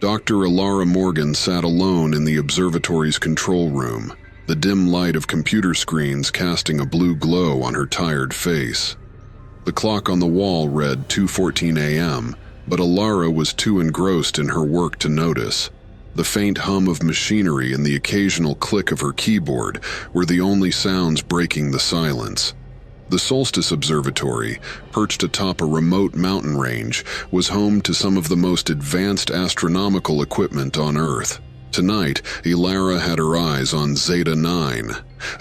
Dr. Alara Morgan sat alone in the observatory's control room, the dim light of computer screens casting a blue glow on her tired face. The clock on the wall read 2:14 a.m., but Alara was too engrossed in her work to notice. The faint hum of machinery and the occasional click of her keyboard were the only sounds breaking the silence. The Solstice Observatory, perched atop a remote mountain range, was home to some of the most advanced astronomical equipment on Earth. Tonight, Alara had her eyes on Zeta 9,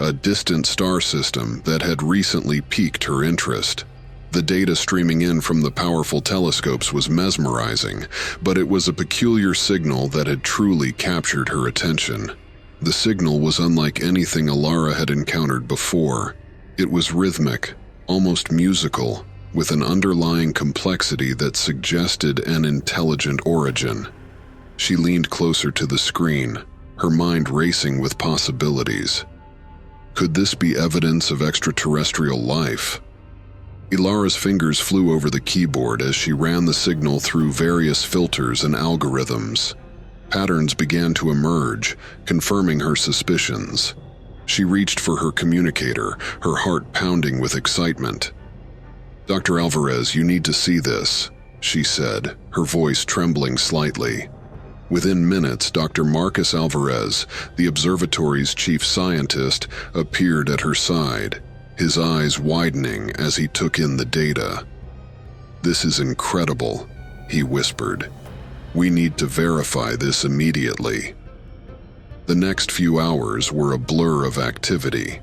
a distant star system that had recently piqued her interest. The data streaming in from the powerful telescopes was mesmerizing, but it was a peculiar signal that had truly captured her attention. The signal was unlike anything Alara had encountered before. It was rhythmic, almost musical, with an underlying complexity that suggested an intelligent origin. She leaned closer to the screen, her mind racing with possibilities. Could this be evidence of extraterrestrial life? Ilara's fingers flew over the keyboard as she ran the signal through various filters and algorithms. Patterns began to emerge, confirming her suspicions. She reached for her communicator, her heart pounding with excitement. "Dr. Alvarez, you need to see this," she said, her voice trembling slightly. Within minutes, Dr. Marcus Alvarez, the observatory's chief scientist, appeared at her side, his eyes widening as he took in the data. "This is incredible," he whispered. "We need to verify this immediately." The next few hours were a blur of activity.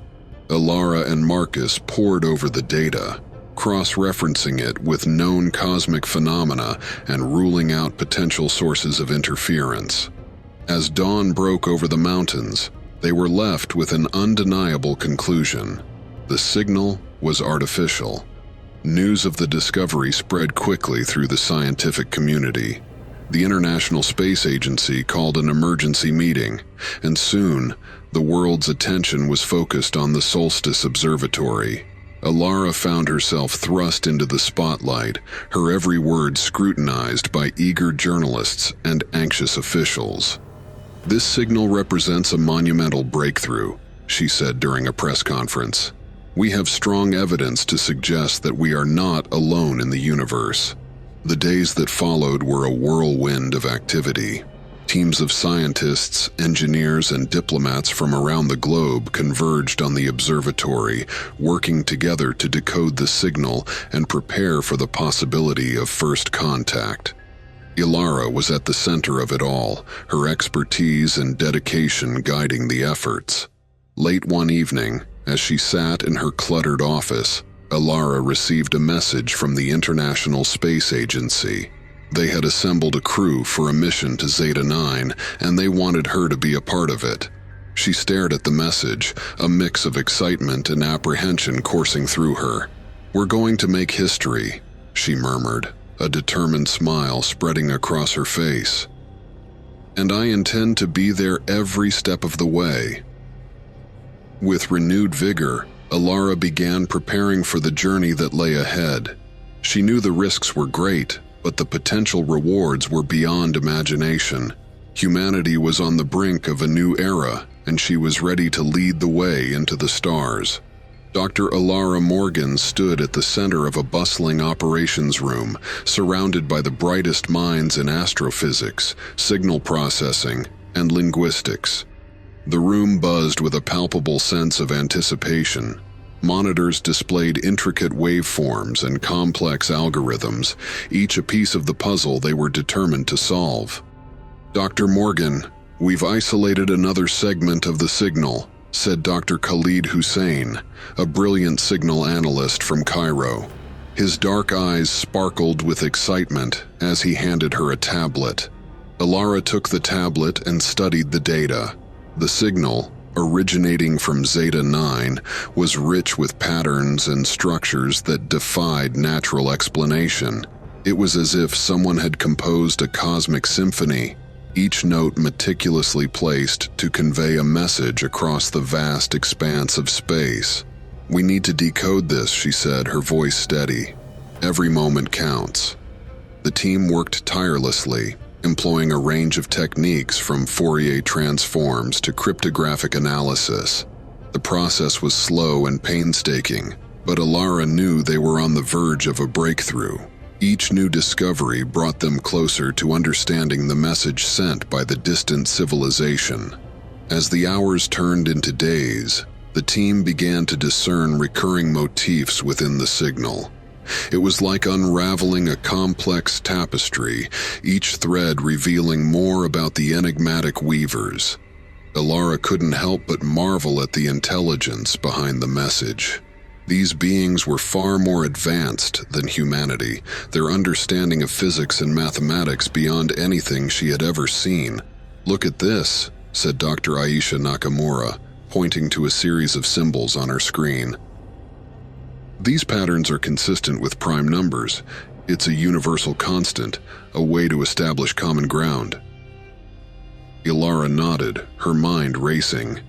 Alara and Marcus pored over the data, cross-referencing it with known cosmic phenomena and ruling out potential sources of interference. As dawn broke over the mountains, they were left with an undeniable conclusion. The signal was artificial. News of the discovery spread quickly through the scientific community. The International Space Agency called an emergency meeting, and soon, the world's attention was focused on the Solstice Observatory. Alara found herself thrust into the spotlight, her every word scrutinized by eager journalists and anxious officials. "This signal represents a monumental breakthrough," she said during a press conference. "We have strong evidence to suggest that we are not alone in the universe." The days that followed were a whirlwind of activity. Teams of scientists, engineers, and diplomats from around the globe converged on the observatory, working together to decode the signal and prepare for the possibility of first contact. Alara was at the center of it all, her expertise and dedication guiding the efforts. Late one evening, as she sat in her cluttered office, Alara received a message from the International Space Agency. They had assembled a crew for a mission to Zeta 9, and they wanted her to be a part of it. She stared at the message, a mix of excitement and apprehension coursing through her. "We're going to make history," she murmured, a determined smile spreading across her face. "And I intend to be there every step of the way." With renewed vigor, Alara began preparing for the journey that lay ahead. She knew the risks were great, but the potential rewards were beyond imagination. Humanity was on the brink of a new era, and she was ready to lead the way into the stars. Dr. Alara Morgan stood at the center of a bustling operations room, surrounded by the brightest minds in astrophysics, signal processing, and linguistics. The room buzzed with a palpable sense of anticipation. Monitors displayed intricate waveforms and complex algorithms, each a piece of the puzzle they were determined to solve. "Dr. Morgan, we've isolated another segment of the signal," said Dr. Khalid Hussein, a brilliant signal analyst from Cairo. His dark eyes sparkled with excitement as he handed her a tablet. Alara took the tablet and studied the data. The signal, originating from Zeta 9, was rich with patterns and structures that defied natural explanation. It was as if someone had composed a cosmic symphony, each note meticulously placed to convey a message across the vast expanse of space. "We need to decode this," she said, her voice steady. "Every moment counts." The team worked tirelessly, employing a range of techniques from Fourier transforms to cryptographic analysis. The process was slow and painstaking, but Alara knew they were on the verge of a breakthrough. Each new discovery brought them closer to understanding the message sent by the distant civilization. As the hours turned into days, the team began to discern recurring motifs within the signal. It was like unraveling a complex tapestry, each thread revealing more about the enigmatic weavers. Alara couldn't help but marvel at the intelligence behind the message. These beings were far more advanced than humanity, their understanding of physics and mathematics beyond anything she had ever seen. "Look at this," said Dr. Aisha Nakamura, pointing to a series of symbols on her screen. "These patterns are consistent with prime numbers. It's a universal constant, a way to establish common ground." Alara nodded, her mind racing.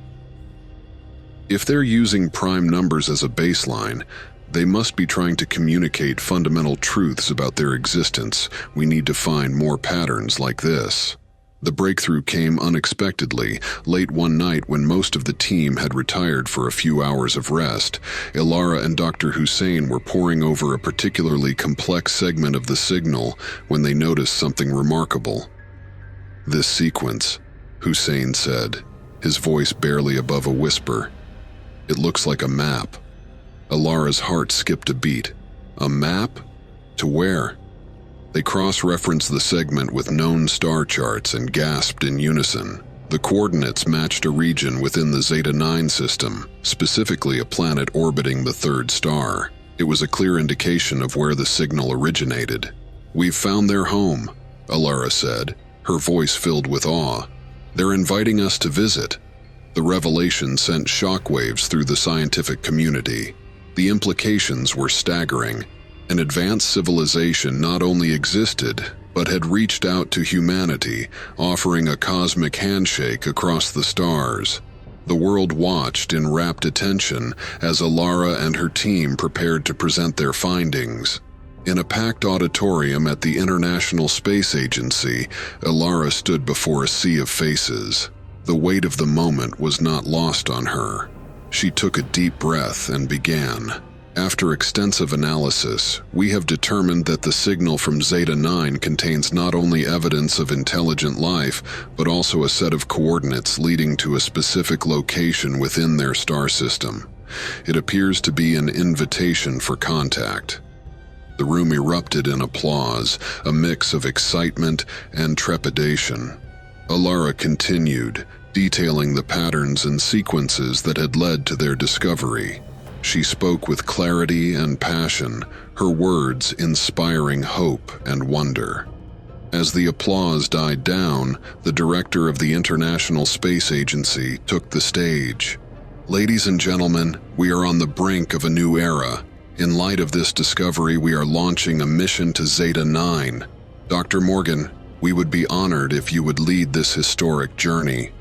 If they're using prime numbers as a baseline, they must be trying to communicate fundamental truths about their existence. We need to find more patterns like this. The breakthrough came unexpectedly, late one night when most of the team had retired for a few hours of rest. Alara and Dr. Hussein were poring over a particularly complex segment of the signal when they noticed something remarkable. "This sequence," Hussein said, his voice barely above a whisper. "It looks like a map." Alara's heart skipped a beat. "A map? To where?" They cross-referenced the segment with known star charts and gasped in unison. The coordinates matched a region within the Zeta 9 system, specifically a planet orbiting the third star. It was a clear indication of where the signal originated. "We've found their home," Alara said, her voice filled with awe. "They're inviting us to visit." The revelation sent shockwaves through the scientific community. The implications were staggering. An advanced civilization not only existed, but had reached out to humanity, offering a cosmic handshake across the stars. The world watched in rapt attention as Alara and her team prepared to present their findings. In a packed auditorium at the International Space Agency, Alara stood before a sea of faces. The weight of the moment was not lost on her. She took a deep breath and began. "After extensive analysis, we have determined that the signal from Zeta 9 contains not only evidence of intelligent life, but also a set of coordinates leading to a specific location within their star system. It appears to be an invitation for contact." The room erupted in applause, a mix of excitement and trepidation. Alara continued, detailing the patterns and sequences that had led to their discovery. She spoke with clarity and passion, her words inspiring hope and wonder. As the applause died down, the director of the International Space Agency took the stage. "Ladies and gentlemen, we are on the brink of a new era. In light of this discovery, we are launching a mission to Zeta 9. Dr. Morgan, we would be honored if you would lead this historic journey."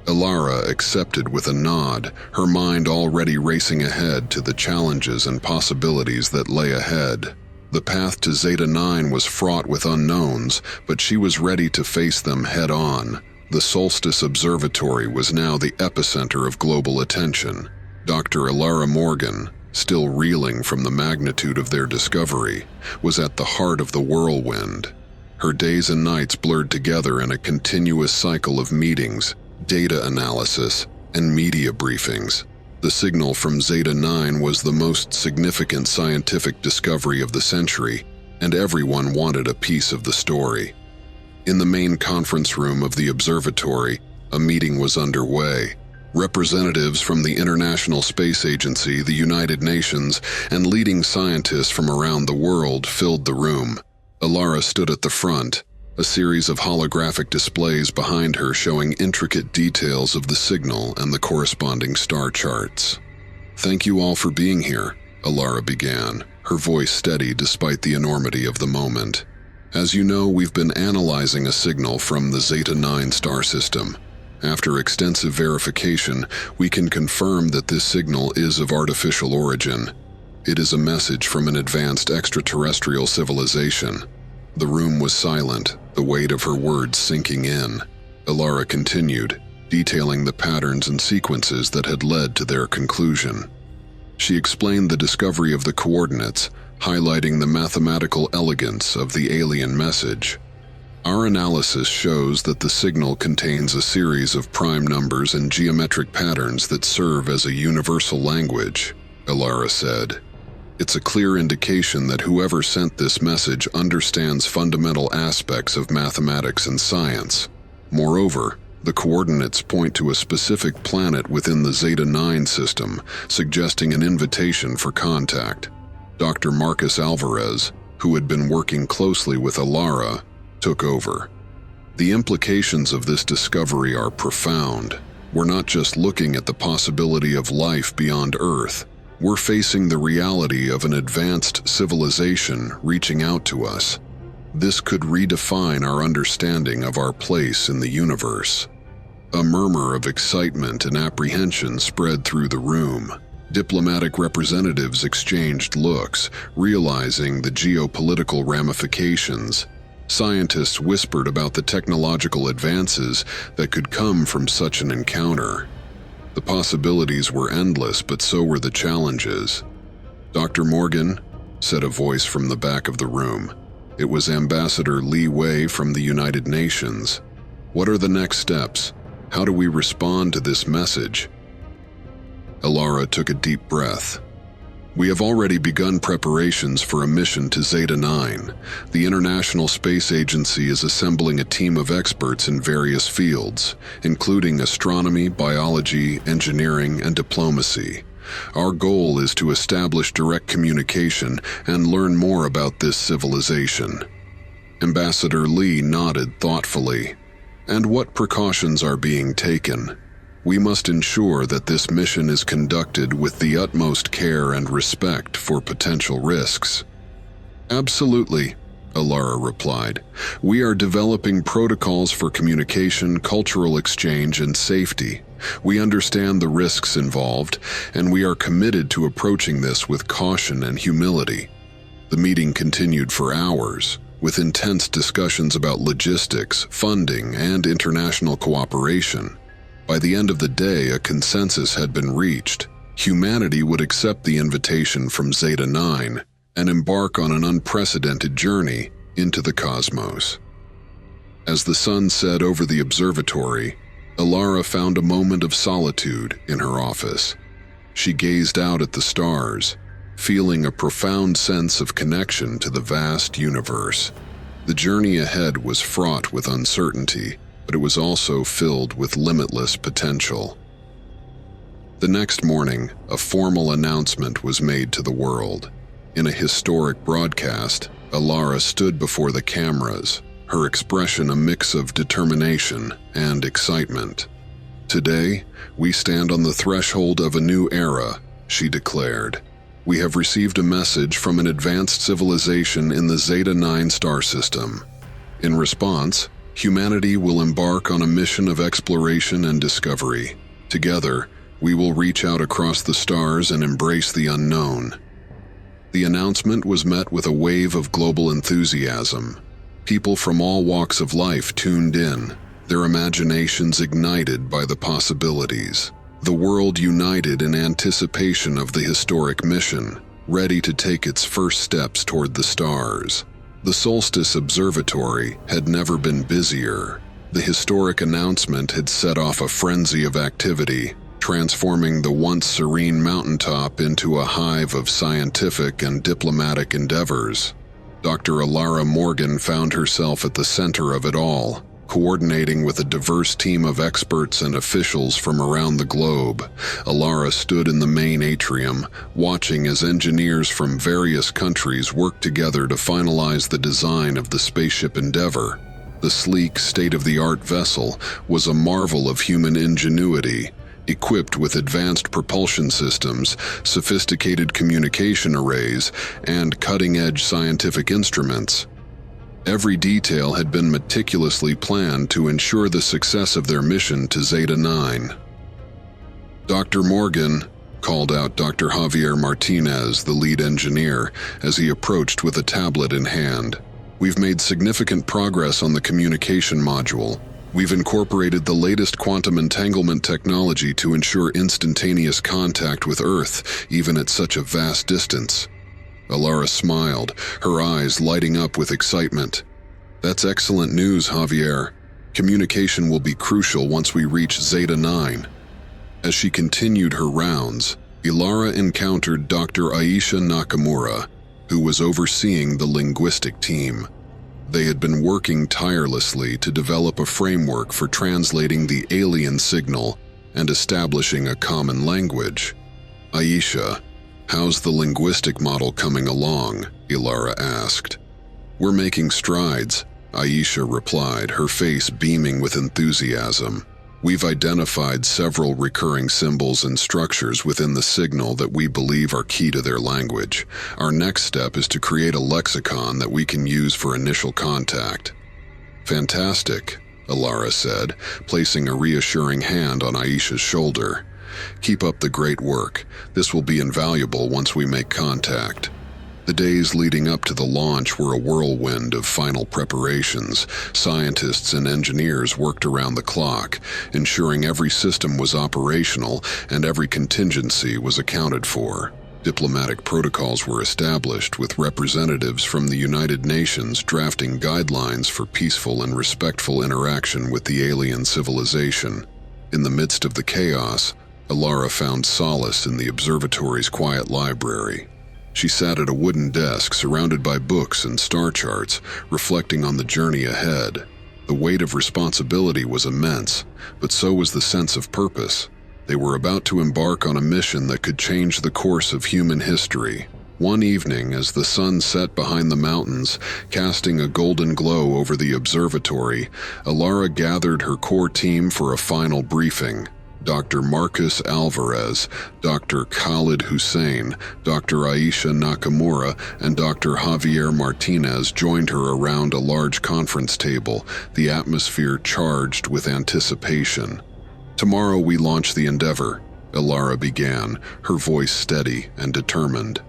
Alara accepted with a nod, her mind already racing ahead to the challenges and possibilities that lay ahead. The path to Zeta 9 was fraught with unknowns, but she was ready to face them head-on. The Solstice Observatory was now the epicenter of global attention. Dr. Alara Morgan, still reeling from the magnitude of their discovery, was at the heart of the whirlwind. Her days and nights blurred together in a continuous cycle of meetings, data analysis, and media briefings. The signal from Zeta 9 was the most significant scientific discovery of the century, and everyone wanted a piece of the story. In the main conference room of the observatory, a meeting was underway. Representatives from the International Space Agency, the United Nations, and leading scientists from around the world filled the room. Alara stood at the front, a series of holographic displays behind her showing intricate details of the signal and the corresponding star charts. "Thank you all for being here," Alara began, her voice steady despite the enormity of the moment. "As you know, we've been analyzing a signal from the Zeta 9 star system. After extensive verification, we can confirm that this signal is of artificial origin. It is a message from an advanced extraterrestrial civilization." The room was silent, The weight of her words sinking in, Alara continued, detailing the patterns and sequences that had led to their conclusion. She explained the discovery of the coordinates, highlighting the mathematical elegance of the alien message. Our analysis shows that the signal contains a series of prime numbers and geometric patterns that serve as a universal language, Alara said. It's a clear indication that whoever sent this message understands fundamental aspects of mathematics and science. Moreover, the coordinates point to a specific planet within the Zeta 9 system, suggesting an invitation for contact. Dr. Marcus Alvarez, who had been working closely with Alara, took over. The implications of this discovery are profound. We're not just looking at the possibility of life beyond Earth. We're facing the reality of an advanced civilization reaching out to us. This could redefine our understanding of our place in the universe. A murmur of excitement and apprehension spread through the room. Diplomatic representatives exchanged looks, realizing the geopolitical ramifications. Scientists whispered about the technological advances that could come from such an encounter. The possibilities were endless, but so were the challenges. "Dr. Morgan," said a voice from the back of the room. It was Ambassador Li Wei from the United Nations. "What are the next steps? How do we respond to this message?" Alara took a deep breath. "We have already begun preparations for a mission to Zeta 9. The International Space Agency is assembling a team of experts in various fields, including astronomy, biology, engineering, and diplomacy. Our goal is to establish direct communication and learn more about this civilization." Ambassador Li nodded thoughtfully. "And what precautions are being taken? We must ensure that this mission is conducted with the utmost care and respect for potential risks." "Absolutely," Alara replied. "We are developing protocols for communication, cultural exchange, and safety. We understand the risks involved, and we are committed to approaching this with caution and humility." The meeting continued for hours, with intense discussions about logistics, funding, and international cooperation. By the end of the day, a consensus had been reached. Humanity would accept the invitation from Zeta 9 and embark on an unprecedented journey into the cosmos. As the sun set over the observatory, Alara found a moment of solitude in her office. She gazed out at the stars, feeling a profound sense of connection to the vast universe. The journey ahead was fraught with uncertainty, but it was also filled with limitless potential. The next morning, a formal announcement was made to the world. In a historic broadcast, Alara stood before the cameras, her expression a mix of determination and excitement. "Today, we stand on the threshold of a new era," she declared. "We have received a message from an advanced civilization in the Zeta 9 star system. In response, humanity will embark on a mission of exploration and discovery. Together, we will reach out across the stars and embrace the unknown." The announcement was met with a wave of global enthusiasm. People from all walks of life tuned in, their imaginations ignited by the possibilities. The world united in anticipation of the historic mission, ready to take its first steps toward the stars. The Solstice Observatory had never been busier. The historic announcement had set off a frenzy of activity, transforming the once serene mountaintop into a hive of scientific and diplomatic endeavors. Dr. Alara Morgan found herself at the center of it all, coordinating with a diverse team of experts and officials from around the globe. Alara stood in the main atrium, watching as engineers from various countries worked together to finalize the design of the spaceship Endeavour. The sleek, state-of-the-art vessel was a marvel of human ingenuity, equipped with advanced propulsion systems, sophisticated communication arrays, and cutting-edge scientific instruments. Every detail had been meticulously planned to ensure the success of their mission to Zeta 9. "Dr. Morgan," called out Dr. Javier Martinez, the lead engineer, as he approached with a tablet in hand. We've made significant progress on the communication module. We've incorporated the latest quantum entanglement technology to ensure instantaneous contact with Earth, even at such a vast distance." Alara smiled, her eyes lighting up with excitement. "That's excellent news, Javier. Communication will be crucial once we reach Zeta 9. As she continued her rounds, Alara encountered Dr. Aisha Nakamura, who was overseeing the linguistic team. They had been working tirelessly to develop a framework for translating the alien signal and establishing a common language. "Aisha, how's the linguistic model coming along?" Alara asked. "We're making strides," Aisha replied, her face beaming with enthusiasm. "We've identified several recurring symbols and structures within the signal that we believe are key to their language. Our next step is to create a lexicon that we can use for initial contact." "Fantastic," Alara said, placing a reassuring hand on Aisha's shoulder. "Keep up the great work. This will be invaluable once we make contact." The days leading up to the launch were a whirlwind of final preparations. Scientists and engineers worked around the clock, ensuring every system was operational and every contingency was accounted for. Diplomatic protocols were established, with representatives from the United Nations drafting guidelines for peaceful and respectful interaction with the alien civilization. In the midst of the chaos, Alara found solace in the observatory's quiet library. She sat at a wooden desk surrounded by books and star charts, reflecting on the journey ahead. The weight of responsibility was immense, but so was the sense of purpose. They were about to embark on a mission that could change the course of human history. One evening, as the sun set behind the mountains, casting a golden glow over the observatory, Alara gathered her core team for a final briefing. Dr. Marcus Alvarez, Dr. Khalid Hussein, Dr. Aisha Nakamura, and Dr. Javier Martinez joined her around a large conference table, the atmosphere charged with anticipation. "Tomorrow we launch the Endeavor," Alara began, her voice steady and determined.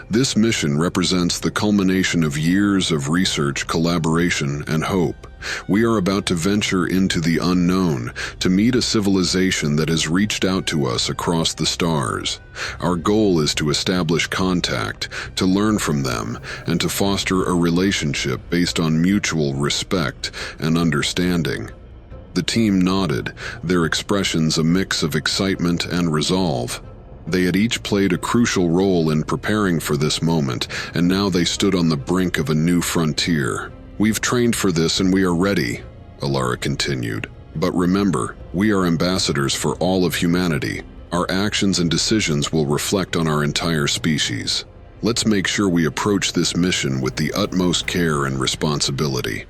"This mission represents the culmination of years of research, collaboration, and hope. We are about to venture into the unknown, to meet a civilization that has reached out to us across the stars. Our goal is to establish contact, to learn from them, and to foster a relationship based on mutual respect and understanding." The team nodded, their expressions a mix of excitement and resolve. They had each played a crucial role in preparing for this moment, and now they stood on the brink of a new frontier. "We've trained for this and we are ready," Alara continued. "But remember, we are ambassadors for all of humanity. Our actions and decisions will reflect on our entire species. Let's make sure we approach this mission with the utmost care and responsibility."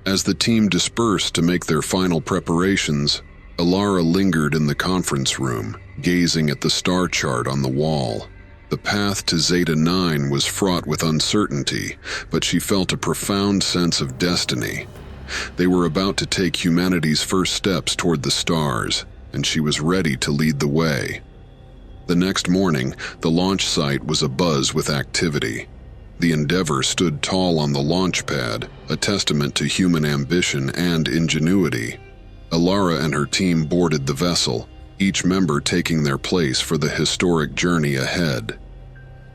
As the team dispersed to make their final preparations, Alara lingered in the conference room, gazing at the star chart on the wall. The path to Zeta 9 was fraught with uncertainty, but she felt a profound sense of destiny. They were about to take humanity's first steps toward the stars, and she was ready to lead the way. The next morning, the launch site was abuzz with activity. The Endeavor stood tall on the launch pad, a testament to human ambition and ingenuity. Alara and her team boarded the vessel, each member taking their place for the historic journey ahead.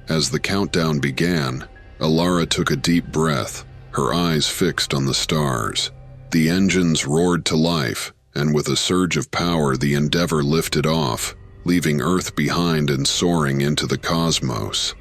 As the countdown began, Alara took a deep breath, her eyes fixed on the stars. The engines roared to life, and with a surge of power the Endeavor lifted off, leaving Earth behind and soaring into the cosmos.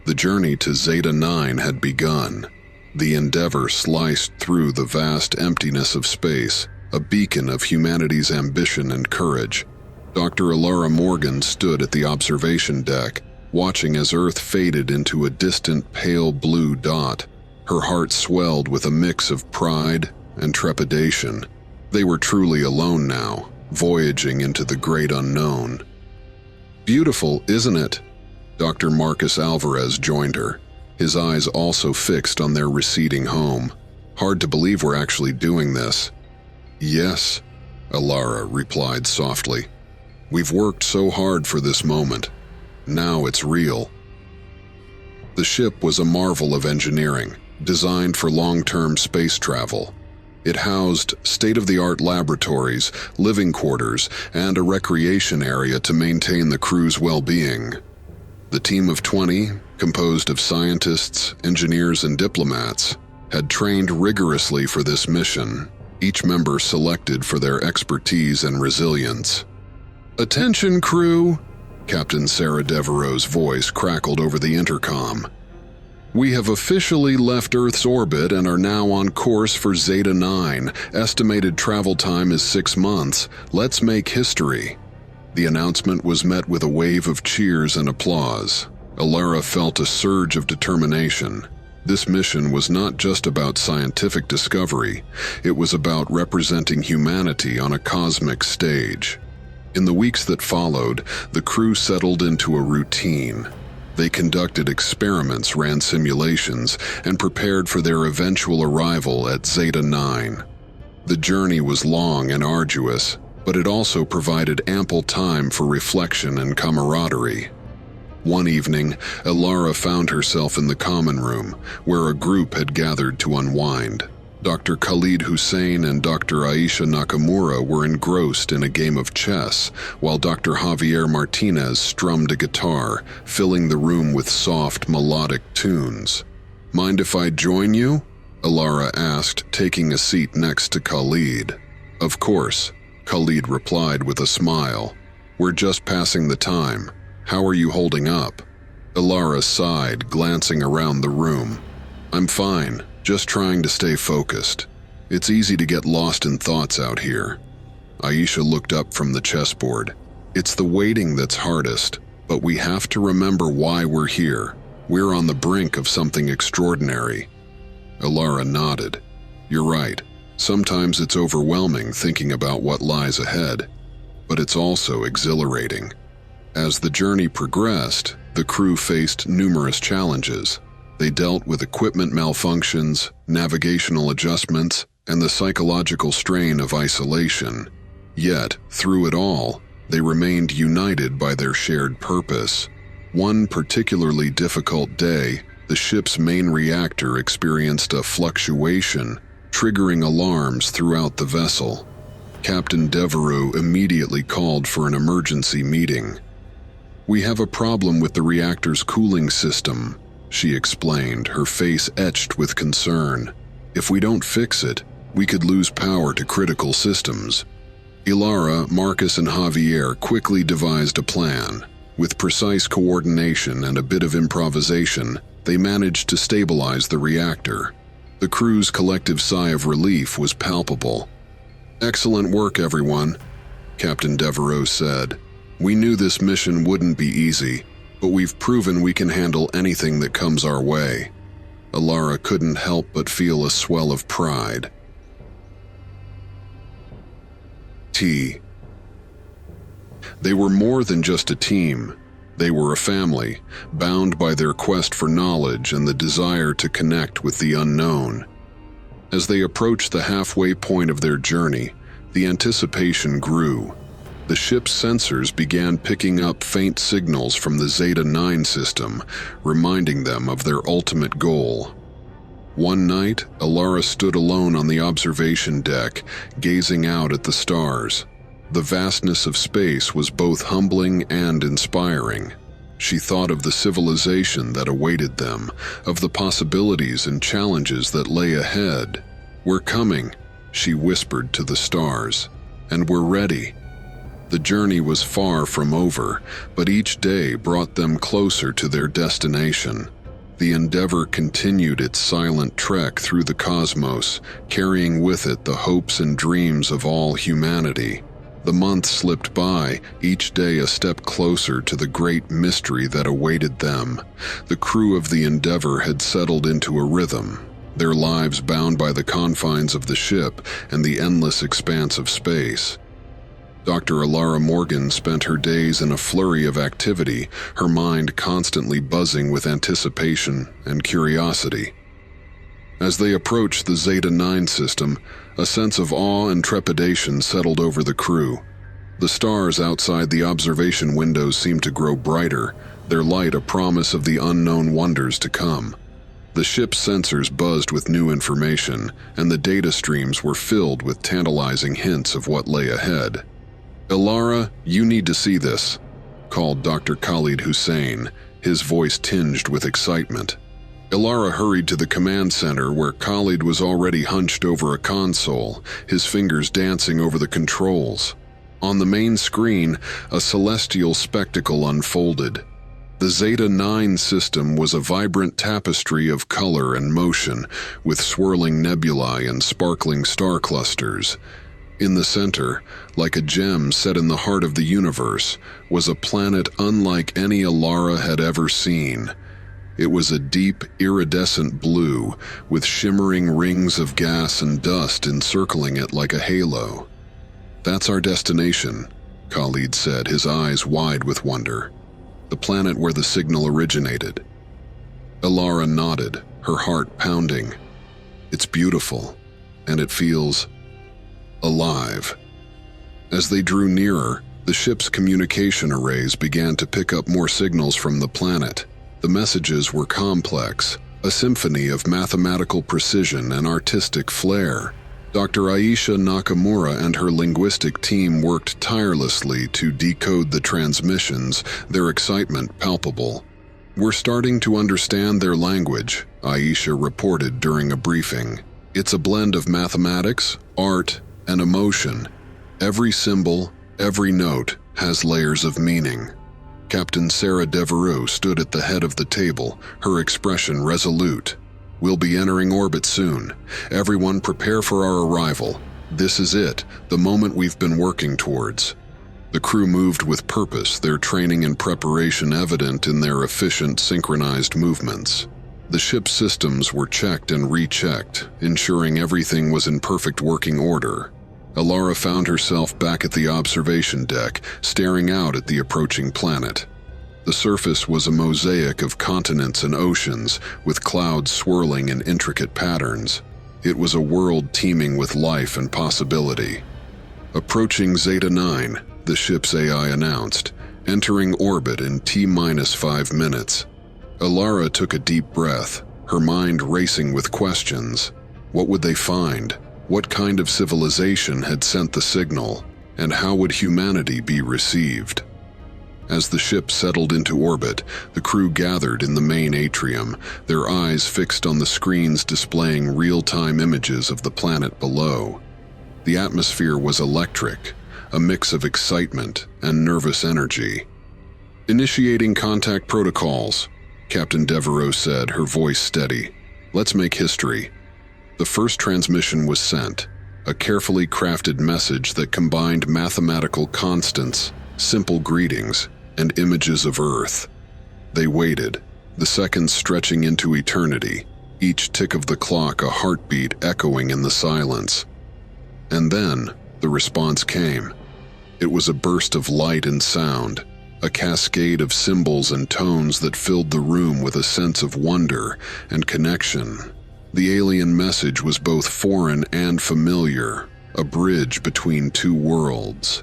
The journey to Zeta 9 had begun. The Endeavor sliced through the vast emptiness of space, a beacon of humanity's ambition and courage. Dr. Alara Morgan stood at the observation deck, watching as Earth faded into a distant pale blue dot. Her heart swelled with a mix of pride and trepidation. They were truly alone now, voyaging into the great unknown. "Beautiful, isn't it?" Dr. Marcus Alvarez joined her, his eyes also fixed on their receding home. "Hard to believe we're actually doing this." "Yes," Alara replied softly. "We've worked so hard for this moment. Now it's real." The ship was a marvel of engineering. designed for long-term space travel. It housed state-of-the-art laboratories, living quarters, and a recreation area to maintain the crew's well-being. The team of 20, composed of scientists, engineers, and diplomats, had trained rigorously for this mission, each member selected for their expertise and resilience. "Attention, crew!" Captain Sarah Devereaux's voice crackled over the intercom. "We have officially left Earth's orbit and are now on course for Zeta 9. Estimated travel time is 6 months. Let's make history." The announcement was met with a wave of cheers and applause. Alara felt a surge of determination. This mission was not just about scientific discovery, it was about representing humanity on a cosmic stage. In the weeks that followed, the crew settled into a routine. They conducted experiments, ran simulations, and prepared for their eventual arrival at Zeta 9. The journey was long and arduous, but it also provided ample time for reflection and camaraderie. One evening, Alara found herself in the common room, where a group had gathered to unwind. Dr. Khalid Hussein and Dr. Aisha Nakamura were engrossed in a game of chess, while Dr. Javier Martinez strummed a guitar, filling the room with soft, melodic tunes. "Mind if I join you?" Alara asked, taking a seat next to Khalid. "Of course," Khalid replied with a smile. "We're just passing the time. How are you holding up?" Alara sighed, glancing around the room. "I'm fine, just trying to stay focused. It's easy to get lost in thoughts out here." Aisha looked up from the chessboard. "It's the waiting that's hardest, but we have to remember why we're here. We're on the brink of something extraordinary." Alara nodded. "You're right. Sometimes it's overwhelming thinking about what lies ahead, but it's also exhilarating." As the journey progressed, the crew faced numerous challenges. They dealt with equipment malfunctions, navigational adjustments, and the psychological strain of isolation. Yet, through it all, they remained united by their shared purpose. One particularly difficult day, the ship's main reactor experienced a fluctuation, triggering alarms throughout the vessel. Captain Devereaux immediately called for an emergency meeting. "We have a problem with the reactor's cooling system," she explained, her face etched with concern. "If we don't fix it, we could lose power to critical systems." Alara, Marcus, and Javier quickly devised a plan. With precise coordination and a bit of improvisation, they managed to stabilize the reactor. The crew's collective sigh of relief was palpable. "Excellent work, everyone," Captain Devereaux said. "We knew this mission wouldn't be easy, but we've proven we can handle anything that comes our way." Alara couldn't help but feel a swell of pride. They were more than just a team. They were a family, bound by their quest for knowledge and the desire to connect with the unknown. As they approached the halfway point of their journey, the anticipation grew. The ship's sensors began picking up faint signals from the Zeta 9 system, reminding them of their ultimate goal. One night, Alara stood alone on the observation deck, gazing out at the stars. The vastness of space was both humbling and inspiring. She thought of the civilization that awaited them, of the possibilities and challenges that lay ahead. "We're coming," she whispered to the stars, "and we're ready." The journey was far from over, but each day brought them closer to their destination. The Endeavour continued its silent trek through the cosmos, carrying with it the hopes and dreams of all humanity. The months slipped by, each day a step closer to the great mystery that awaited them. The crew of the Endeavour had settled into a rhythm, their lives bound by the confines of the ship and the endless expanse of space. Dr. Alara Morgan spent her days in a flurry of activity, her mind constantly buzzing with anticipation and curiosity. As they approached the Zeta 9 system, a sense of awe and trepidation settled over the crew. The stars outside the observation windows seemed to grow brighter, their light a promise of the unknown wonders to come. The ship's sensors buzzed with new information, and the data streams were filled with tantalizing hints of what lay ahead. "Ilara, you need to see this," called Dr. Khalid Hussein, his voice tinged with excitement. Ilara hurried to the command center where Khalid was already hunched over a console, his fingers dancing over the controls. On the main screen, a celestial spectacle unfolded. The Zeta-9 system was a vibrant tapestry of color and motion, with swirling nebulae and sparkling star clusters. In the center, like a gem set in the heart of the universe, was a planet unlike any Ilara had ever seen. It was a deep, iridescent blue, with shimmering rings of gas and dust encircling it like a halo. "That's our destination," Khalid said, his eyes wide with wonder. "The planet where the signal originated." Ilara nodded, her heart pounding. "It's beautiful, and it feels alive." As they drew nearer, the ship's communication arrays began to pick up more signals from the planet. The messages were complex, a symphony of mathematical precision and artistic flair. Dr. Aisha Nakamura and her linguistic team worked tirelessly to decode the transmissions, their excitement palpable. "We're starting to understand their language," Aisha reported during a briefing. "It's a blend of mathematics, art, and emotion. Every symbol, every note has layers of meaning." Captain Sarah Devereaux stood at the head of the table, her expression resolute. "We'll be entering orbit soon. Everyone prepare for our arrival. This is it, the moment we've been working towards." The crew moved with purpose, their training and preparation evident in their efficient, synchronized movements. The ship's systems were checked and rechecked, ensuring everything was in perfect working order. Ilara found herself back at the observation deck, staring out at the approaching planet. The surface was a mosaic of continents and oceans, with clouds swirling in intricate patterns. It was a world teeming with life and possibility. "Approaching Zeta-9, the ship's AI announced, entering orbit in T-5 minutes. Ilara took a deep breath, her mind racing with questions. What would they find? What kind of civilization had sent the signal? And how would humanity be received? As the ship settled into orbit, the crew gathered in the main atrium, their eyes fixed on the screens displaying real-time images of the planet below. The atmosphere was electric, a mix of excitement and nervous energy. "Initiating contact protocols," Captain Devereaux said, her voice steady. "Let's make history." The first transmission was sent, a carefully crafted message that combined mathematical constants, simple greetings, and images of Earth. They waited, the seconds stretching into eternity, each tick of the clock a heartbeat echoing in the silence. And then, the response came. It was a burst of light and sound, a cascade of symbols and tones that filled the room with a sense of wonder and connection. The alien message was both foreign and familiar, a bridge between two worlds.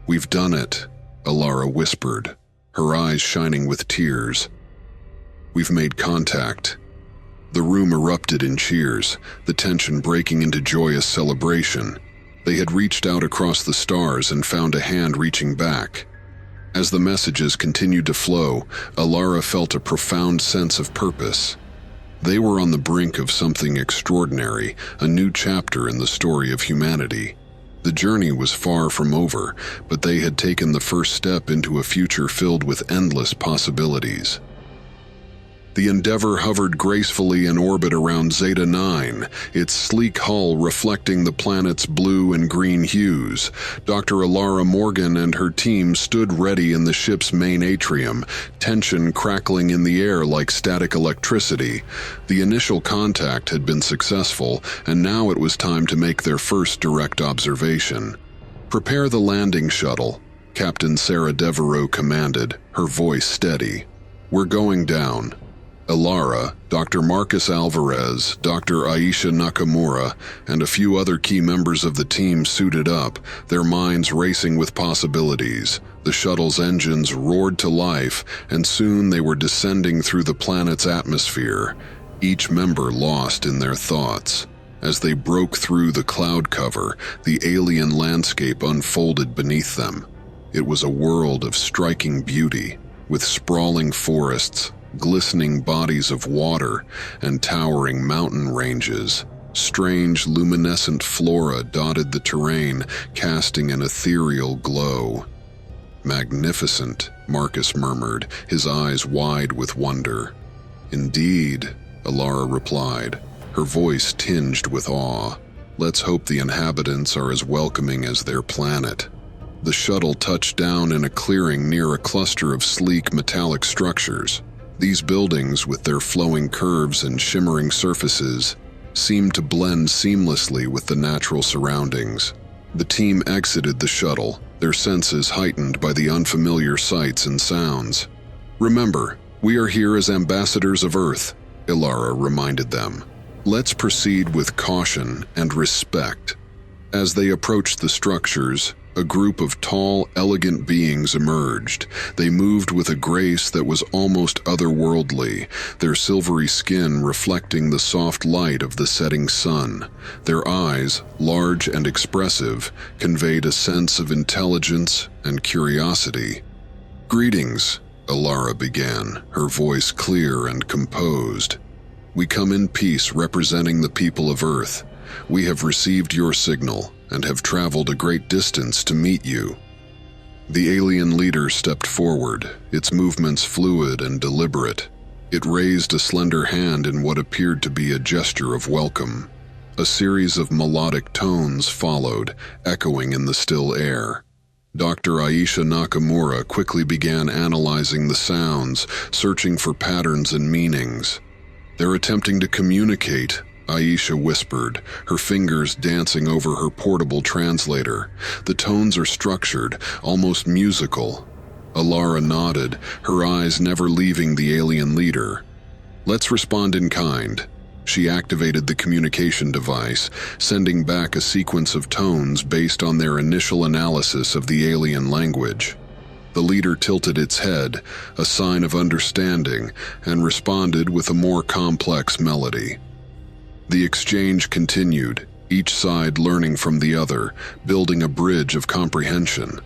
"We've done it," Ilara whispered, her eyes shining with tears. "We've made contact." The room erupted in cheers, the tension breaking into joyous celebration. They had reached out across the stars and found a hand reaching back. As the messages continued to flow, Ilara felt a profound sense of purpose. They were on the brink of something extraordinary, a new chapter in the story of humanity. The journey was far from over, but they had taken the first step into a future filled with endless possibilities. The Endeavour hovered gracefully in orbit around Zeta-9, its sleek hull reflecting the planet's blue and green hues. Dr. Ilara Morgan and her team stood ready in the ship's main atrium, tension crackling in the air like static electricity. The initial contact had been successful, and now it was time to make their first direct observation. "Prepare the landing shuttle," Captain Sarah Devereaux commanded, her voice steady. "We're going down." Ilara, Dr. Marcus Alvarez, Dr. Aisha Nakamura, and a few other key members of the team suited up, their minds racing with possibilities. The shuttle's engines roared to life, and soon they were descending through the planet's atmosphere. each member lost in their thoughts. As they broke through the cloud cover, the alien landscape unfolded beneath them. It was a world of striking beauty, with sprawling forests, glistening bodies of water, and towering mountain ranges. Strange, luminescent flora dotted the terrain, casting an ethereal glow. "Magnificent," Marcus murmured, his eyes wide with wonder. "Indeed," Alara replied, her voice tinged with awe. "Let's hope the inhabitants are as welcoming as their planet." The shuttle touched down in a clearing near a cluster of sleek metallic structures. These buildings, with their flowing curves and shimmering surfaces, seemed to blend seamlessly with the natural surroundings. The team exited the shuttle, their senses heightened by the unfamiliar sights and sounds. "Remember, we are here as ambassadors of Earth," Alara reminded them. "Let's proceed with caution and respect." As they approached the structures, a group of tall, elegant beings emerged. They moved with a grace that was almost otherworldly, their silvery skin reflecting the soft light of the setting sun. Their eyes, large and expressive, conveyed a sense of intelligence and curiosity. "Greetings," Alara began, her voice clear and composed. "We come in peace representing the people of Earth. We have received your signal and have traveled a great distance to meet you." The alien leader stepped forward, its movements fluid and deliberate. It raised a slender hand in what appeared to be a gesture of welcome. A series of melodic tones followed, echoing in the still air. Dr. Aisha Nakamura quickly began analyzing the sounds, searching for patterns and meanings. "They're attempting to communicate," Aisha whispered, her fingers dancing over her portable translator. "The tones are structured, almost musical." Alara nodded, her eyes never leaving the alien leader. "Let's respond in kind." She activated the communication device, sending back a sequence of tones based on their initial analysis of the alien language. The leader tilted its head, a sign of understanding, and responded with a more complex melody. The exchange continued, each side learning from the other, building a bridge of comprehension.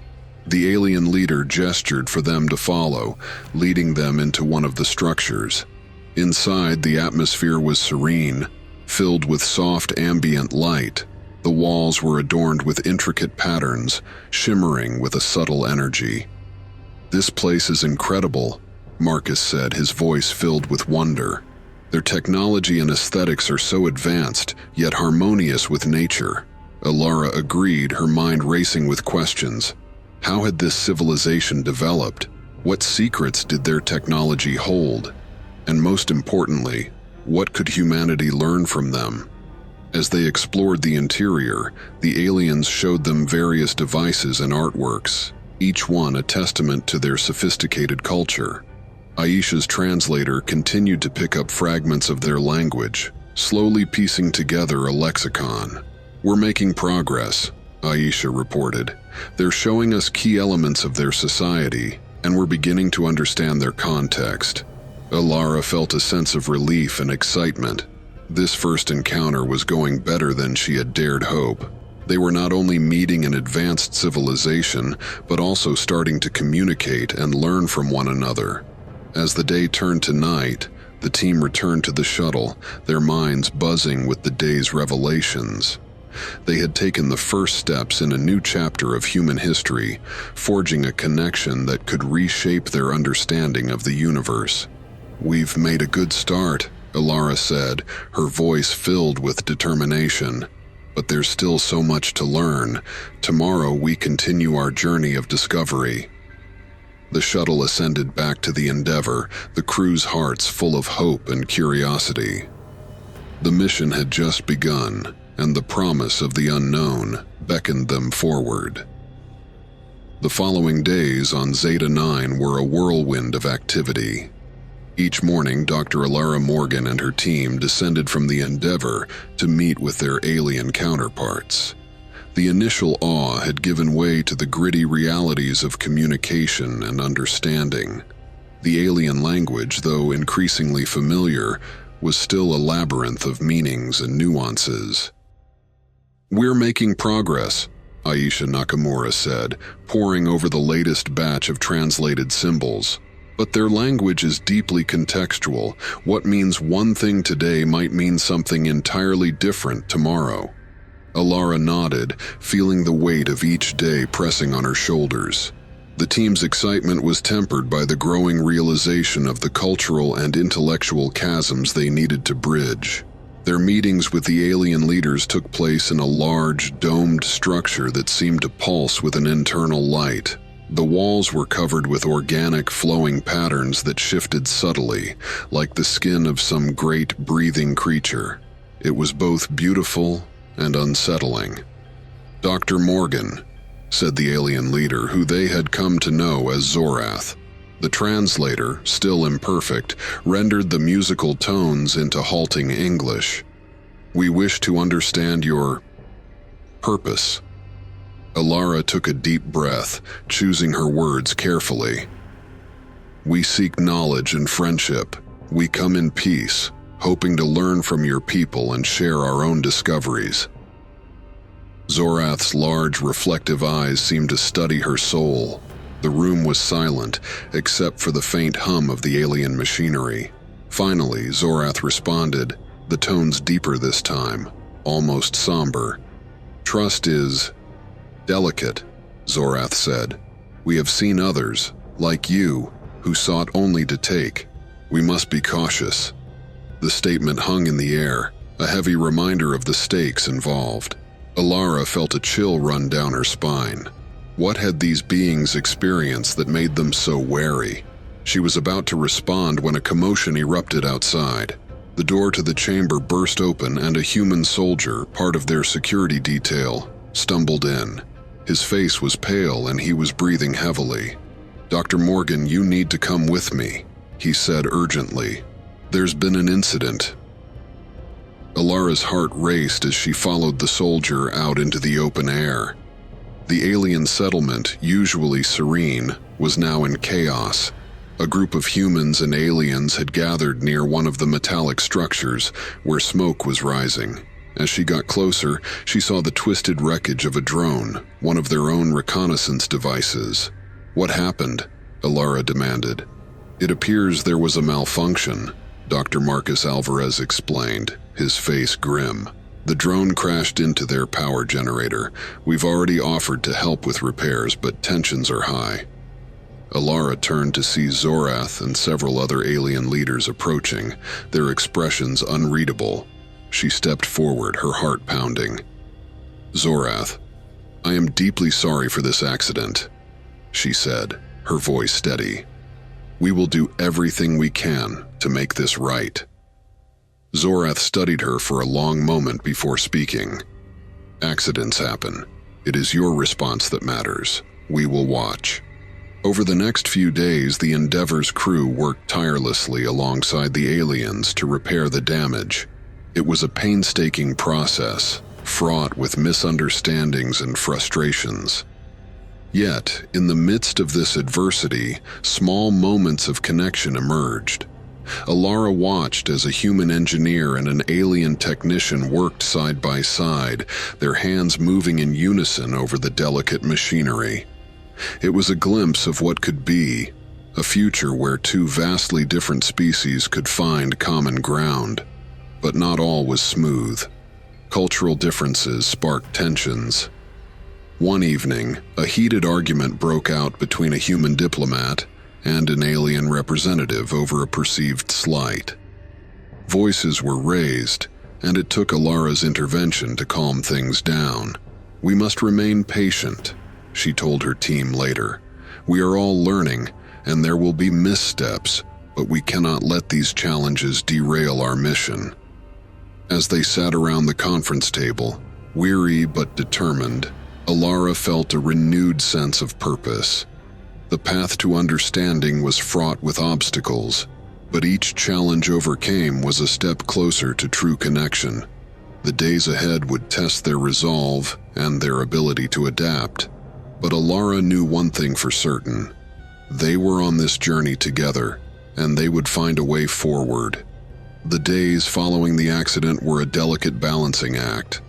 The alien leader gestured for them to follow, leading them into one of the structures. Inside, the atmosphere was serene, filled with soft ambient light. The walls were adorned with intricate patterns, shimmering with a subtle energy. "This place is incredible," Marcus said, his voice filled with wonder. "Their technology and aesthetics are so advanced, yet harmonious with nature." Alara agreed, her mind racing with questions. How had this civilization developed? What secrets did their technology hold? And most importantly, what could humanity learn from them? As they explored the interior, the aliens showed them various devices and artworks, each one a testament to their sophisticated culture. Aisha's translator continued to pick up fragments of their language, slowly piecing together a lexicon. "We're making progress," Aisha reported. "They're showing us key elements of their society, and we're beginning to understand their context." Alara felt a sense of relief and excitement. This first encounter was going better than she had dared hope. They were not only meeting an advanced civilization, but also starting to communicate and learn from one another. As the day turned to night, the team returned to the shuttle, their minds buzzing with the day's revelations. They had taken the first steps in a new chapter of human history, forging a connection that could reshape their understanding of the universe. "We've made a good start," Alara said, her voice filled with determination. "But there's still so much to learn. Tomorrow we continue our journey of discovery." The shuttle ascended back to the Endeavor, the crew's hearts full of hope and curiosity. The mission had just begun, and the promise of the unknown beckoned them forward. The following days on Zeta 9 were a whirlwind of activity. Each morning, Dr. Alara Morgan and her team descended from the Endeavor to meet with their alien counterparts. The initial awe had given way to the gritty realities of communication and understanding. The alien language, though increasingly familiar, was still a labyrinth of meanings and nuances. "We're making progress," Aisha Nakamura said, poring over the latest batch of translated symbols. "But their language is deeply contextual. What means one thing today might mean something entirely different tomorrow." Alara nodded, feeling the weight of each day pressing on her shoulders. The team's excitement was tempered by the growing realization of the cultural and intellectual chasms they needed to bridge. Their meetings with the alien leaders took place in a large, domed structure that seemed to pulse with an internal light. The walls were covered with organic, flowing patterns that shifted subtly, like the skin of some great, breathing creature. It was both beautiful and unsettling. "Dr. Morgan," said the alien leader, who they had come to know as Zorath. The translator, still imperfect, rendered the musical tones into halting English. "We wish to understand your purpose." Alara took a deep breath, choosing her words carefully. "We seek knowledge and friendship. We come in peace, hoping to learn from your people and share our own discoveries." Zorath's large, reflective eyes seemed to study her soul. The room was silent, except for the faint hum of the alien machinery. Finally, Zorath responded, the tones deeper this time, almost somber. "Trust is delicate," Zorath said. "We have seen others, like you, who sought only to take. We must be cautious." The statement hung in the air, a heavy reminder of the stakes involved. Alara felt a chill run down her spine. What had these beings experienced that made them so wary? She was about to respond when a commotion erupted outside. The door to the chamber burst open and a human soldier, part of their security detail, stumbled in. His face was pale and he was breathing heavily. "Dr. Morgan, you need to come with me," he said urgently. "There's been an incident." Alara's heart raced as she followed the soldier out into the open air. The alien settlement, usually serene, was now in chaos. A group of humans and aliens had gathered near one of the metallic structures where smoke was rising. As she got closer, she saw the twisted wreckage of a drone, one of their own reconnaissance devices. "What happened?" Alara demanded. "It appears there was a malfunction," Dr. Marcus Alvarez explained, his face grim. "The drone crashed into their power generator. We've already offered to help with repairs, but tensions are high." Alara turned to see Zorath and several other alien leaders approaching, their expressions unreadable. She stepped forward, her heart pounding. "Zorath, I am deeply sorry for this accident," she said, her voice steady. "We will do everything we can to make this right." Zorath studied her for a long moment before speaking. "Accidents happen. It is your response that matters. We will watch." Over the next few days, the Endeavor's crew worked tirelessly alongside the aliens to repair the damage. It was a painstaking process, fraught with misunderstandings and frustrations. Yet, in the midst of this adversity, small moments of connection emerged. Alara watched as a human engineer and an alien technician worked side by side, their hands moving in unison over the delicate machinery. It was a glimpse of what could be, a future where two vastly different species could find common ground. But not all was smooth. Cultural differences sparked tensions. One evening, a heated argument broke out between a human diplomat and an alien representative over a perceived slight. Voices were raised, and it took Alara's intervention to calm things down. "We must remain patient," she told her team later. "We are all learning, and there will be missteps, but we cannot let these challenges derail our mission." As they sat around the conference table, weary but determined, Alara felt a renewed sense of purpose. The path to understanding was fraught with obstacles, but each challenge overcame was a step closer to true connection. The days ahead would test their resolve and their ability to adapt. But Alara knew one thing for certain. They were on this journey together, and they would find a way forward. The days following the accident were a delicate balancing act.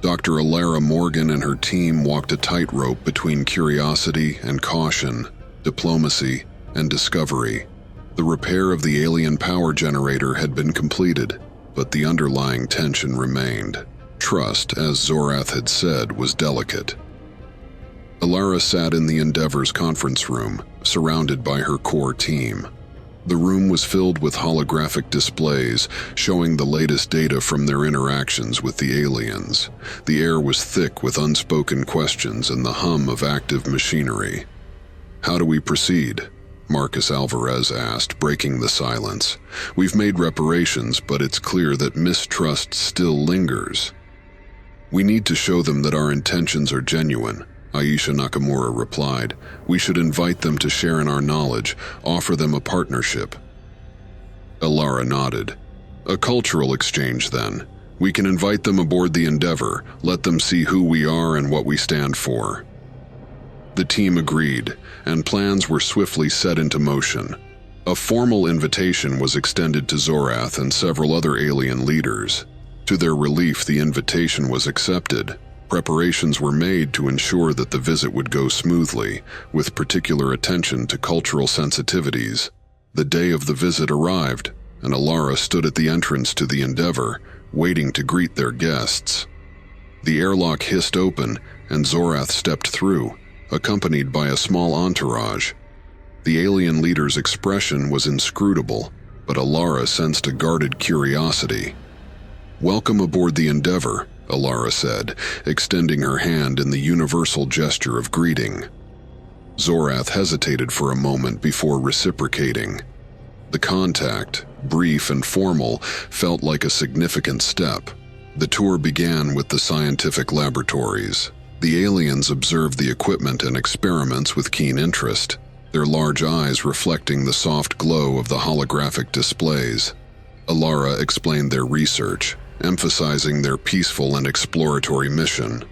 Dr. Alara Morgan and her team walked a tightrope between curiosity and caution, diplomacy and discovery. The repair of the alien power generator had been completed, but the underlying tension remained. Trust, as Zorath had said, was delicate. Alara sat in the Endeavor's conference room, surrounded by her core team. The room was filled with holographic displays showing the latest data from their interactions with the aliens. The air was thick with unspoken questions and the hum of active machinery. "How do we proceed?" Marcus Alvarez asked, breaking the silence. "We've made reparations, but it's clear that mistrust still lingers." "We need to show them that our intentions are genuine," Aisha Nakamura replied. "We should invite them to share in our knowledge, offer them a partnership." Alara nodded. "A cultural exchange, then. We can invite them aboard the Endeavor, let them see who we are and what we stand for." The team agreed, and plans were swiftly set into motion. A formal invitation was extended to Zorath and several other alien leaders. To their relief, the invitation was accepted. Preparations were made to ensure that the visit would go smoothly, with particular attention to cultural sensitivities. The day of the visit arrived, and Alara stood at the entrance to the Endeavor, waiting to greet their guests. The airlock hissed open, and Zorath stepped through, accompanied by a small entourage. The alien leader's expression was inscrutable, but Alara sensed a guarded curiosity. "Welcome aboard the Endeavor," Alara said, extending her hand in the universal gesture of greeting. Zorath hesitated for a moment before reciprocating. The contact, brief and formal, felt like a significant step. The tour began with the scientific laboratories. The aliens observed the equipment and experiments with keen interest, their large eyes reflecting the soft glow of the holographic displays. Alara explained their research, emphasizing their peaceful and exploratory mission.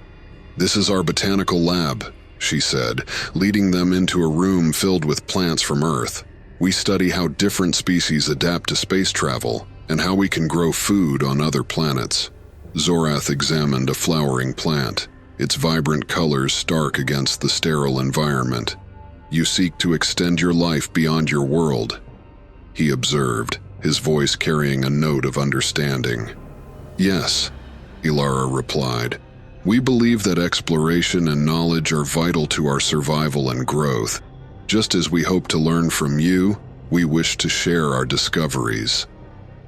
"This is our botanical lab," she said, leading them into a room filled with plants from Earth. "We study how different species adapt to space travel and how we can grow food on other planets." Zorath examined a flowering plant, its vibrant colors stark against the sterile environment. "You seek to extend your life beyond your world," he observed, his voice carrying a note of understanding. "Yes," Alara replied. "We believe that exploration and knowledge are vital to our survival and growth. Just as we hope to learn from you, we wish to share our discoveries."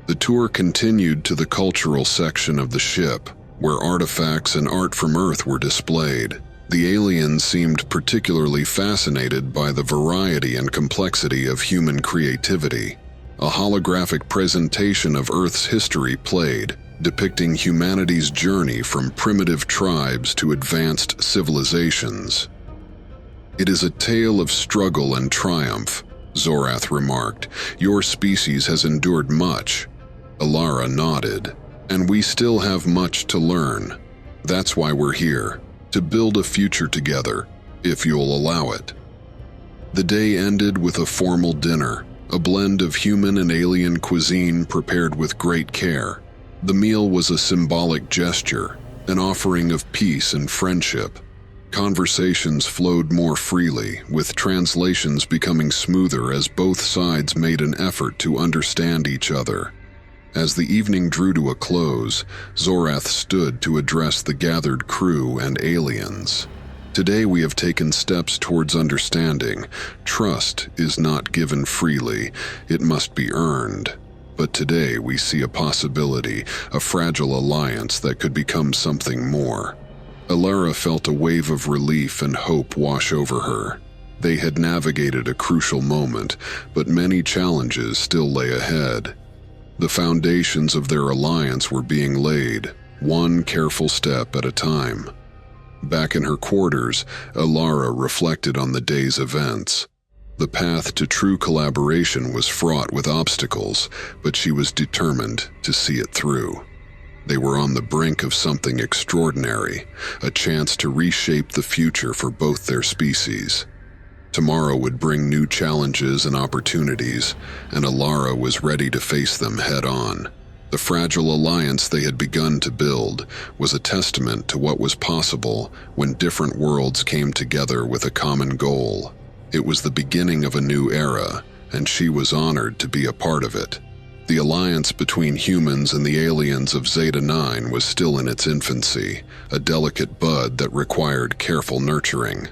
The tour continued to the cultural section of the ship, where artifacts and art from Earth were displayed. The aliens seemed particularly fascinated by the variety and complexity of human creativity. A holographic presentation of Earth's history played, depicting humanity's journey from primitive tribes to advanced civilizations. "It is a tale of struggle and triumph," Zorath remarked. "Your species has endured much." Alara nodded. "And we still have much to learn. That's why we're here, to build a future together, if you'll allow it." The day ended with a formal dinner, a blend of human and alien cuisine prepared with great care. The meal was a symbolic gesture, an offering of peace and friendship. Conversations flowed more freely, with translations becoming smoother as both sides made an effort to understand each other. As the evening drew to a close, Zorath stood to address the gathered crew and aliens. "Today we have taken steps towards understanding. Trust is not given freely, it must be earned. But today we see a possibility, a fragile alliance that could become something more." Alara felt a wave of relief and hope wash over her. They had navigated a crucial moment, but many challenges still lay ahead. The foundations of their alliance were being laid, one careful step at a time. Back in her quarters, Alara reflected on the day's events. The path to true collaboration was fraught with obstacles, but she was determined to see it through. They were on the brink of something extraordinary, a chance to reshape the future for both their species. Tomorrow would bring new challenges and opportunities, and Alara was ready to face them head-on. The fragile alliance they had begun to build was a testament to what was possible when different worlds came together with a common goal. It was the beginning of a new era, and she was honored to be a part of it. The alliance between humans and the aliens of Zeta 9 was still in its infancy, a delicate bud that required careful nurturing.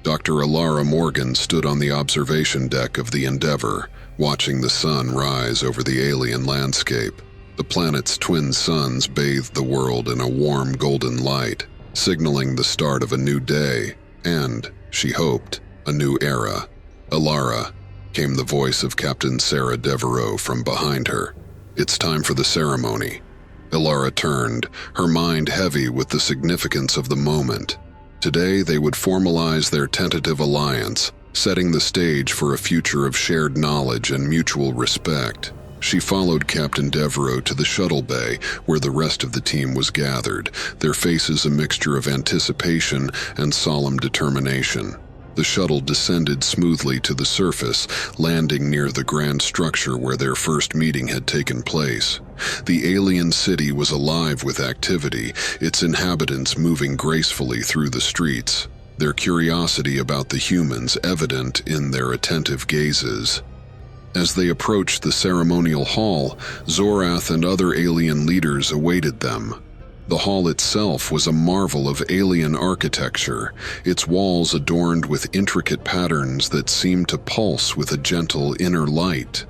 Dr. Alara Morgan stood on the observation deck of the Endeavour, watching the sun rise over the alien landscape. The planet's twin suns bathed the world in a warm golden light, signaling the start of a new day and, she hoped, a new era. "Alara," came the voice of Captain Sarah Devereaux from behind her. "It's time for the ceremony." Alara turned, her mind heavy with the significance of the moment. Today they would formalize their tentative alliance, setting the stage for a future of shared knowledge and mutual respect. She followed Captain Devereaux to the shuttle bay, where the rest of the team was gathered, their faces a mixture of anticipation and solemn determination. The shuttle descended smoothly to the surface, landing near the grand structure where their first meeting had taken place. The alien city was alive with activity, its inhabitants moving gracefully through the streets, their curiosity about the humans evident in their attentive gazes. As they approached the ceremonial hall, Zorath and other alien leaders awaited them. The hall itself was a marvel of alien architecture, its walls adorned with intricate patterns that seemed to pulse with a gentle inner light.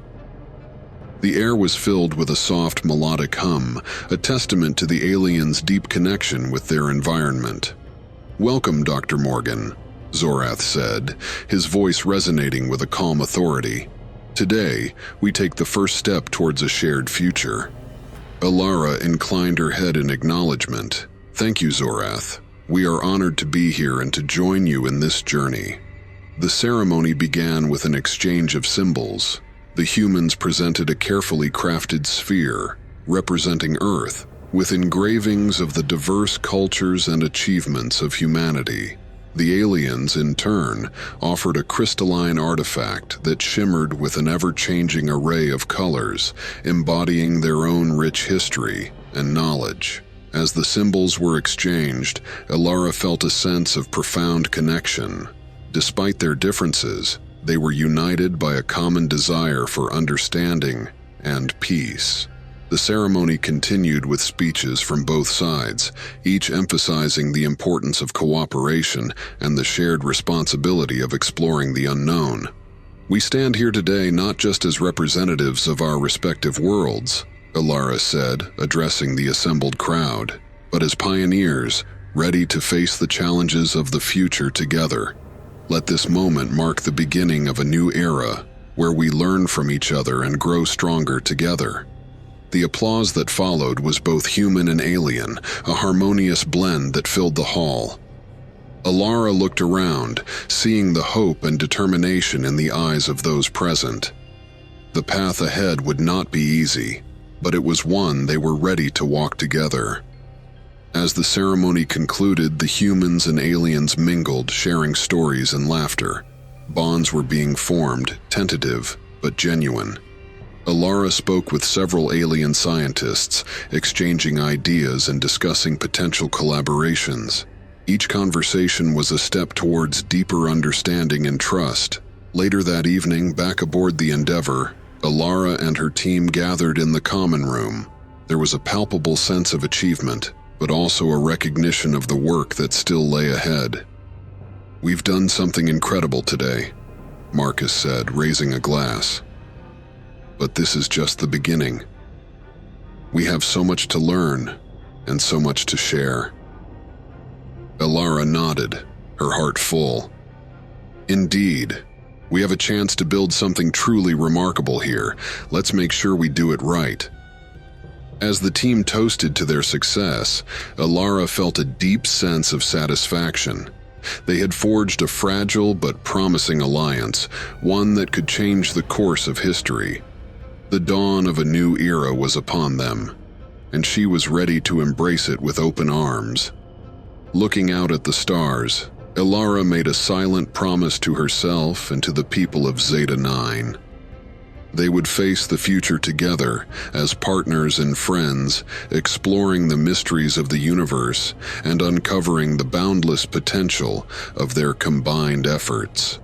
The air was filled with a soft melodic hum, a testament to the aliens' deep connection with their environment. "Welcome, Dr. Morgan," Zorath said, his voice resonating with a calm authority. "Today, we take the first step towards a shared future." Alara inclined her head in acknowledgement. "Thank you, Zorath. We are honored to be here and to join you in this journey." The ceremony began with an exchange of symbols. The humans presented a carefully crafted sphere, representing Earth, with engravings of the diverse cultures and achievements of humanity. The aliens, in turn, offered a crystalline artifact that shimmered with an ever-changing array of colors, embodying their own rich history and knowledge. As the symbols were exchanged, Alara felt a sense of profound connection. Despite their differences, they were united by a common desire for understanding and peace. The ceremony continued with speeches from both sides, each emphasizing the importance of cooperation and the shared responsibility of exploring the unknown. "We stand here today not just as representatives of our respective worlds," Alara said, addressing the assembled crowd, "but as pioneers, ready to face the challenges of the future together. Let this moment mark the beginning of a new era, where we learn from each other and grow stronger together." The applause that followed was both human and alien, a harmonious blend that filled the hall. Alara looked around, seeing the hope and determination in the eyes of those present. The path ahead would not be easy, but it was one they were ready to walk together. As the ceremony concluded, the humans and aliens mingled, sharing stories and laughter. Bonds were being formed, tentative but genuine. Alara spoke with several alien scientists, exchanging ideas and discussing potential collaborations. Each conversation was a step towards deeper understanding and trust. Later that evening, back aboard the Endeavour, Alara and her team gathered in the common room. There was a palpable sense of achievement, but also a recognition of the work that still lay ahead. "We've done something incredible today," Marcus said, raising a glass. "But this is just the beginning. We have so much to learn and so much to share." Alara nodded, her heart full. "Indeed, we have a chance to build something truly remarkable here. Let's make sure we do it right." As the team toasted to their success, Alara felt a deep sense of satisfaction. They had forged a fragile but promising alliance, one that could change the course of history. The dawn of a new era was upon them, and she was ready to embrace it with open arms. Looking out at the stars, Ilara made a silent promise to herself and to the people of Zeta 9. They would face the future together as partners and friends, exploring the mysteries of the universe and uncovering the boundless potential of their combined efforts.